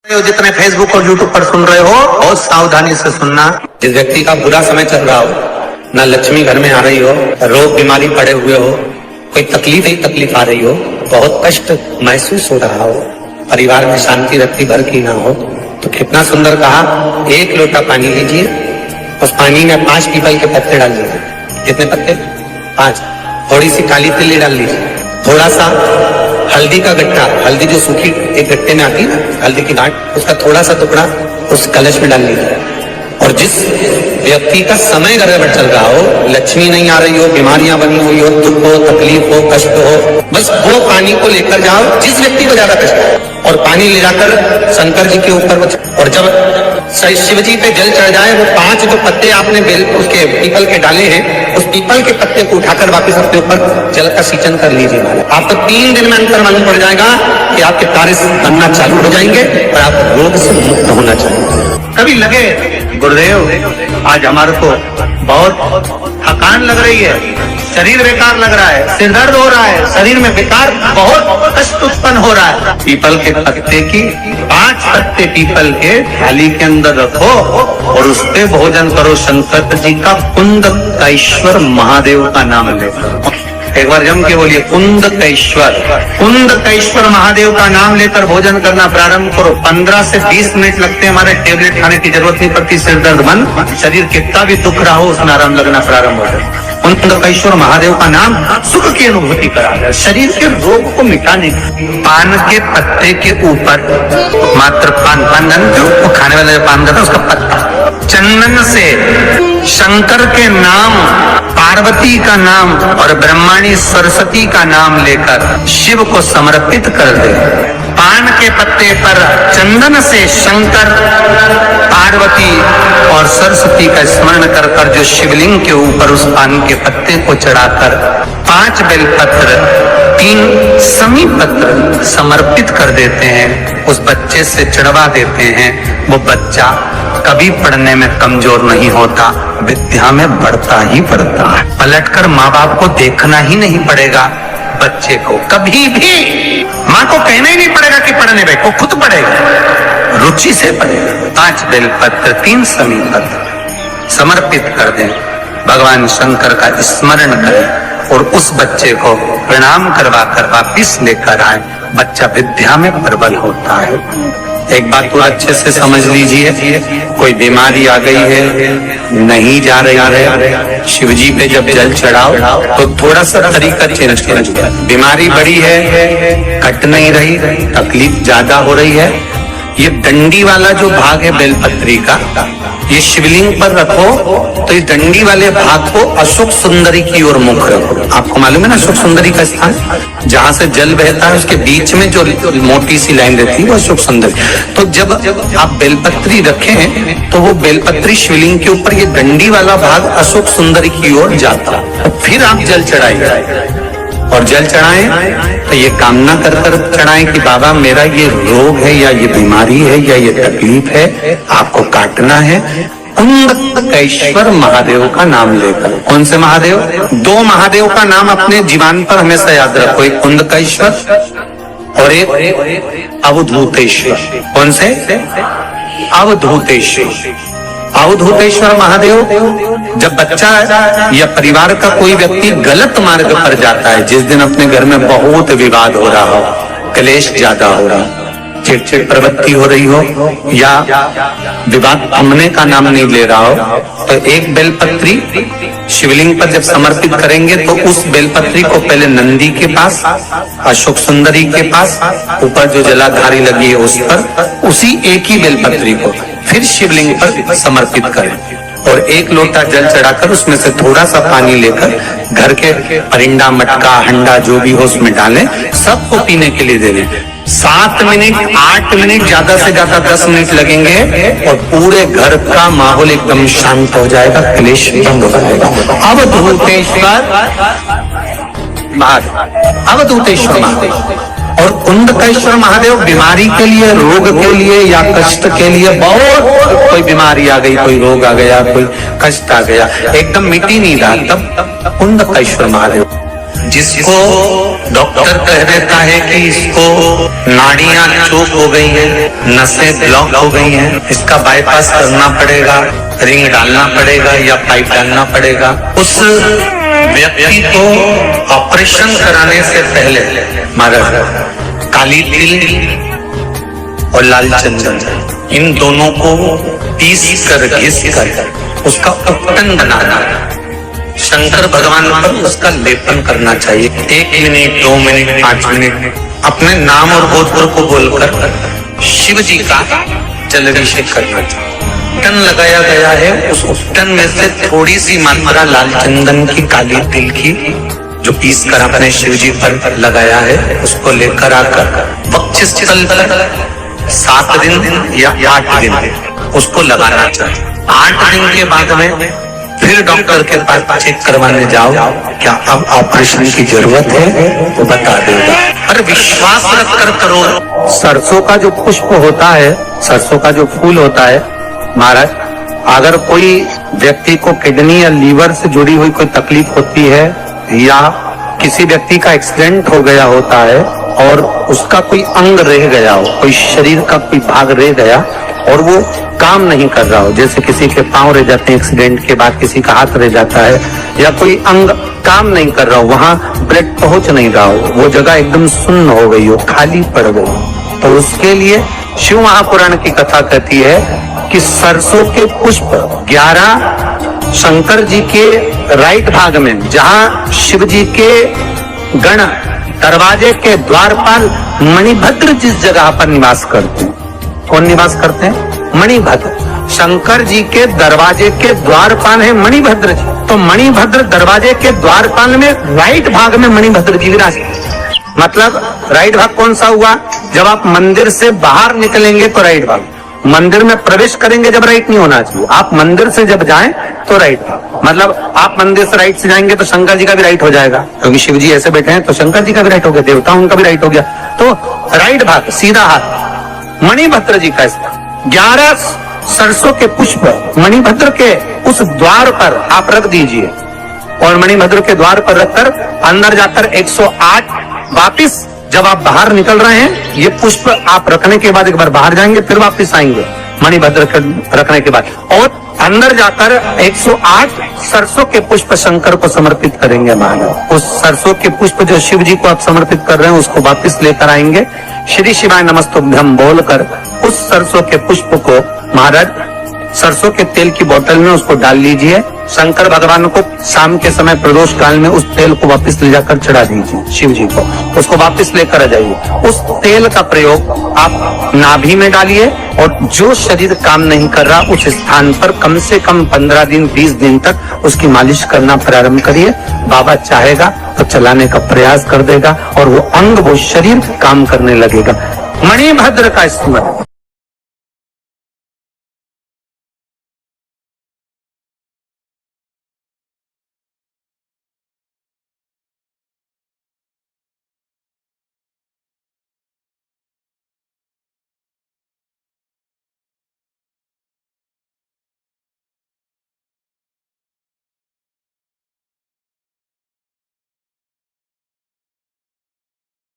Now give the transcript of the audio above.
जितने फेसबुक और यूट्यूब पर सुन रहे हो बहुत सावधानी से सुनना। जिस व्यक्ति का बुरा समय चल रहा हो, ना लक्ष्मी घर में आ रही हो, रोग बीमारी पड़े हुए हो, कोई तकलीफ ही तकलीफ आ रही हो, बहुत कष्ट महसूस हो रहा हो, परिवार में शांति रत्ती भर की ना हो, तो कितना सुंदर कहा, 1 लोटा पानी लीजिए, उस पानी में 5 पीपल के पत्ते डाल लीजिए। कितने पत्ते? 5। थोड़ी सी काली तिल्ली डाल लीजिए, थोड़ा सा हल्दी का गट्टा, हल्दी जो सूखी एक गट्टे में आती है ना, हल्दी की गांठ, उसका थोड़ा सा टुकड़ा उस कलश में डाल लीजिए। और जिस व्यक्ति का समय गड़बड़ चल रहा हो, लक्ष्मी नहीं आ रही हो, बीमारियां बनी हुई हो, दुख हो, तकलीफ हो, कष्ट हो, बस वो पानी को लेकर जाओ जिस व्यक्ति को ज्यादा कष्ट है, और पानी ले जाकर शंकर जी के ऊपर, और जब शिव जी पे जल चढ़ जाए, वो 5 जो पत्ते आपने बेल उसके पीपल के डाले हैं, उस पीपल के पत्ते को उठाकर वापस अपने ऊपर जल का सिंचन कर लीजिए। आपको 3 दिन में अंतर मालूम पड़ जाएगा कि आपके कार्य बनना चालू हो जाएंगे और आप रोग से मुक्त होना चाहिए। कभी लगे गुरुदेव आज हमारे को बहुत थकान लग रही है, शरीर बेकार लग रहा है, सिर दर्द हो रहा है, शरीर में बेकार बहुत कष्ट उत्पन्न हो रहा है, पीपल के पत्ते की 5 पत्ते पीपल के थाली के अंदर रखो और उस पे भोजन करो। शंकर जी का कुंदकेश्वर महादेव का नाम लेकर, एक बार जम के बोलिए कुंदकेश्वर महादेव का नाम लेकर भोजन करना प्रारंभ करो। 15 से 20 मिनट लगते हैं, हमारे टेबलेट खाने की जरूरत नहीं पड़ती। सिर दर्द बंद, शरीर कितना भी दुख रहा हो उसमें आराम लगना प्रारंभ हो जाए। कुंदकेश्वर महादेव का नाम सुख की अनुभूति करा है, शरीर के रोग को मिटाने। पान के पत्ते के ऊपर मात्र पान जो खाने वाला जो पान करता है उसका पत्ता, चंदन से शंकर के नाम, पार्वती का नाम और ब्रह्माणी सरस्वती का नाम लेकर शिव को समर्पित कर दे। पान के पत्ते पर चंदन से शंकर, पार्वती और सरस्वती का स्मरण कर कर जो शिवलिंग के ऊपर उस पान के पत्ते को चढ़ाकर 5 बेलपत्र, 3 समी पत्र समर्पित कर देते हैं, उस बच्चे से चढ़वा देते हैं, वो बच्चा कभी पढ़ने में कमजोर नहीं होता, विद्या में बढ़ता ही बढ़ता है। पलटकर माँ बाप को देखना ही नहीं पड़ेगा, बच्चे को कभी भी माँ को कहना ही नहीं पड़ेगा कि पढ़ने बैठ, वो खुद पढ़ेगा, रुचि से पढ़ेगा। 5 बेलपत्र, 3 समी पत्र समर्पित कर दें, भगवान शंकर का स्मरण करें और उस बच्चे को प्रणाम करवा कर वापिस लेकर आए, बच्चा विद्या में प्रबल होता है। एक बात तो अच्छे से समझ लीजिए, कोई बीमारी आ गई है, नहीं जा रही है, शिव जी पे जब जल चढ़ाओ तो थोड़ा सा तरीका चेंज करें। बीमारी बड़ी है, कट नहीं रही, तकलीफ ज्यादा हो रही है, ये डंडी वाला जो भाग है बेलपत्री का, ये शिवलिंग पर रखो तो इस डंडी वाले भाग को अशोक सुंदरी की ओर मुख रखो। आपको मालूम है ना अशोक सुंदरी का स्थान, जहां से जल बहता है उसके बीच में जो मोटी सी लाइन रहती है वो अशोक सुंदरी। तो जब आप बेलपत्री रखें तो वो बेलपत्री शिवलिंग के ऊपर ये डंडी वाला भाग अशोक सुंदरी की ओर जाता है। फिर आप जल चढ़ाइए और जल चढ़ाएं तो ये कामना कर कर चढ़ाएं कि बाबा मेरा ये रोग है या ये बीमारी है या ये तकलीफ है, आपको काटना है। कुंदकेश्वर महादेव का नाम लेकर। कौन से महादेव? 2 महादेव का नाम अपने जीवन पर हमेशा याद रखो, एक कुंदकेश्वर और एक अवधूतेश्वर। कौन से? अवधूतेश्वर। अवधूतेश्वर महादेव, जब बच्चा या परिवार का कोई व्यक्ति गलत मार्ग पर जाता है, जिस दिन अपने घर में बहुत विवाद हो रहा हो, क्लेश ज्यादा हो रहा हो, चिड़चिड़ प्रवृत्ति हो रही हो या विवाद थमने का नाम नहीं ले रहा हो, तो एक बेलपत्री शिवलिंग पर जब समर्पित करेंगे तो उस बेलपत्री को पहले नंदी के पास, अशोक सुंदरी के पास, ऊपर जो जलाधारी लगी है उस पर, उसी एक ही बेलपत्री को फिर शिवलिंग पर समर्पित करें और 1 लोटा जल चढ़ाकर उसमें से थोड़ा सा पानी लेकर घर के परिंदा, मटका, हंडा जो भी हो उसमें डालें, सबको पीने के लिए दे दें। 7 मिनट, 8 मिनट, ज्यादा से ज्यादा 10 मिनट लगेंगे और पूरे घर का माहौल एकदम शांत हो जाएगा, क्लेश बंद हो जाएगा। अवधूतेश्वर महादेव, अवधूतेश्वर महादेव और कुंदकेश्वर महादेव बीमारी के लिए, रोग के लिए या कष्ट के लिए, बहुत कोई बीमारी आ गई, कोई रोग आ गया, कोई कष्ट आ गया, एकदम मिटी नहीं रहा, तब कुंदकेश्वर महादेव जिसको डॉक्टर कह देता है कि इसको नाड़ियां चोक हो गई है, नसें ब्लॉक हो गई हैं, इसका बाईपास करना पड़ेगा, रिंग डालना पड़ेगा या पाइप डालना पड़ेगा, उस व्यक्ति को ऑपरेशन कराने से पहले महाराज काली तिल और लाल चंदन इन दोनों को पीस कर घिस कर उसका उपटन बनाना, शंकर भगवान पर उसका लेपन करना चाहिए। 1 मिनट 2 मिनट 5 मिनट अपने नाम और गोत्र को बोलकर शिव जी का जलाभिषेक करना चाहिए। उपटन लगाया गया है, उस उपटन में से थोड़ी सी मात्रा लाल चंदन की, काली तिल की जो पीस कर अपने शिव जी पर लगाया है उसको लेकर आकर वक्ष स्थल पर 7 दिन या 8 दिन उसको लगाना चाहिए। 8 दिन के बाद में फिर डॉक्टर के पास चेक करवाने जाओ, क्या अब ऑपरेशन की जरूरत है तो बता देगा। और विश्वास रखकर करो। सरसों का जो पुष्प होता है, सरसों का जो फूल होता है महाराज, अगर कोई व्यक्ति को किडनी या लीवर से जुड़ी हुई कोई तकलीफ होती है या किसी व्यक्ति का एक्सीडेंट हो गया होता है और उसका कोई अंग रह गया हो, कोई शरीर का कोई भाग रह गया और वो काम नहीं कर रहा हो, जैसे किसी के पांव रह जाते हैं एक्सीडेंट के बाद, किसी का हाथ रह जाता है या कोई अंग काम नहीं कर रहा हो, वहां ब्लड पहुंच नहीं रहा हो, वो जगह एकदम सुन्न हो गई हो, खाली पड़ गई, तो उसके लिए शिव महापुराण की कथा कहती है कि सरसों के पुष्प 11 शंकर जी के राइट भाग में, जहां शिव जी के गण दरवाजे के द्वारपाल मणिभद्र जिस जगह पर निवास करते हैं, कौन निवास करते हैं? मणिभद्र। शंकर जी के दरवाजे के द्वारपाल है मणिभद्र जी, तो मणिभद्र दरवाजे के द्वारपाल में राइट भाग में मणिभद्र जी विराजते। मतलब राइट भाग कौन सा हुआ? जब आप मंदिर से बाहर निकलेंगे तो राइट भाग, मंदिर में प्रवेश करेंगे जब राइट नहीं होना चाहिए, आप मंदिर से जब जाएं तो राइट भाग, मतलब आप मंदिर से राइट से जाएंगे तो शंकर जी का भी राइट हो जाएगा, क्योंकि शिव जी ऐसे बैठे हैं तो शंकर जी का भी राइट हो गया, देवता उनका भी राइट हो गया, तो राइट भाग सीधा हाथ मणिभद्र जी का। 11 सरसों के पुष्प मणिभद्र के उस द्वार पर आप रख दीजिए और मणिभद्र के द्वार पर रखकर अंदर जाकर 108 वापिस जब आप बाहर निकल रहे हैं, ये पुष्प आप रखने के बाद एक बार बाहर जाएंगे फिर वापिस आएंगे मणिभद्र के रखने के बाद, और अंदर जाकर 108 सरसों के पुष्प शंकर को समर्पित करेंगे महाराज। उस सरसों के पुष्प जो शिव जी को आप समर्पित कर रहे हैं उसको वापिस लेकर आएंगे, श्री शिवाय नमस्तुभ्यम बोलकर उस सरसों के पुष्प को महाराज सरसों के तेल की बोतल में उसको डाल लीजिए, शंकर भगवान को शाम के समय प्रदोष काल में उस तेल को वापस ले जाकर चढ़ा दीजिए शिव जी को, उसको वापस लेकर आ जाइए। उस तेल का प्रयोग आप नाभि में डालिए और जो शरीर काम नहीं कर रहा उस स्थान पर कम से कम 15 दिन 20 दिन तक उसकी मालिश करना प्रारंभ करिए। बाबा चाहेगा तो चलाने का प्रयास कर देगा और वो अंग वो शरीर काम करने लगेगा। मणिभद्र का स्मरण।